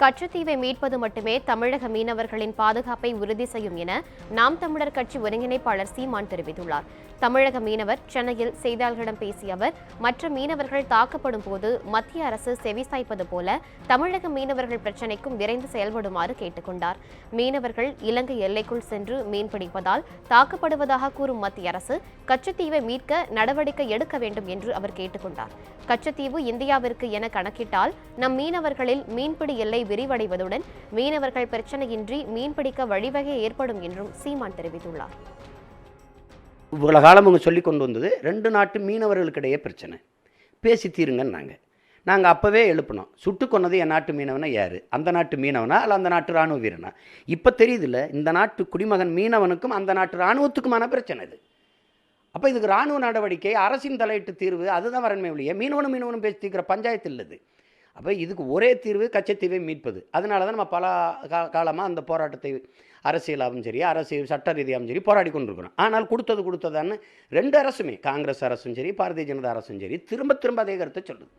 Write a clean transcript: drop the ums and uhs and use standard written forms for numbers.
கச்சத்தீவை மீட்பது மட்டுமே தமிழக மீனவர்களின் பாதுகாப்பை உறுதி செய்யும் என நாம் தமிழர் கட்சி ஒருங்கிணைப்பாளர் சீமான் தெரிவித்துள்ளார். தமிழக மீனவர் சென்னையில் செய்தியாளர்களிடம் பேசிய அவர், மற்ற மீனவர்கள் தாக்கப்படும் போது மத்திய அரசு செவிசாய்ப்பது போல தமிழக மீனவர்கள் பிரச்சினைக்கும் விரைந்து செயல்படுமாறு கேட்டுக்கொண்டார். மீனவர்கள் இலங்கை எல்லைக்குள் சென்று மீன்பிடிப்பதால் தாக்கப்படுவதாக கூறும் மத்திய அரசு கச்சத்தீவை மீட்க நடவடிக்கை எடுக்க வேண்டும் என்று அவர் கேட்டுக்கொண்டார். கச்சத்தீவு இந்தியாவிற்கு என கணக்கிட்டால் நம் மீனவர்களில் மீன்பிடி எல்லை விரிவடைவதுடன் மீனவர்கள் பிரச்சனையின்றி மீன்பிடிக்க வழிவகை ஏற்படும் என்றும் சீமான் தெரிவித்துள்ளார். இவ்வளவு காலம் அவங்க சொல்லி கொண்டு வந்தது ரெண்டு நாட்டு மீனவர்களுக்கிடையே பிரச்சனை, பேசி தீருங்கன்னு நாங்கள் அப்போவே எழுப்பினோம். சுட்டு கொன்னது என் நாட்டு மீனவனா யார்? அந்த நாட்டு மீனவனா இல்லை அந்த நாட்டு இராணுவ வீரனா? இப்போ தெரியுதுல்ல, இந்த நாட்டு குடிமகன் மீனவனுக்கும் அந்த நாட்டு இராணுவத்துக்குமான பிரச்சனை இது. அப்போ இதுக்கு இராணுவ நடவடிக்கை, அரசின் தலையிட்டு தீர்வு அதுதான் வரணுமே ஒழிய மீனவனும் பேசி தீர்க்கிற பஞ்சாயத்து இல்லது. அப்போ இதுக்கு ஒரே தீர்வு கச்சத்தீவை மீட்பது. அதனால தான் நம்ம பல காலமாக அந்த போராட்டத்தை அரசியலாகவும் சரி அரசியல் சட்ட ரீதியாகவும் சரி போராடி கொண்டிருக்கிறோம். ஆனால் கொடுத்ததான்னு ரெண்டு அரசுமே, காங்கிரஸ் அரசும் சரி பாரதிய ஜனதா அரசும் சரி திரும்ப அதே கருத்தை சொல்லுது.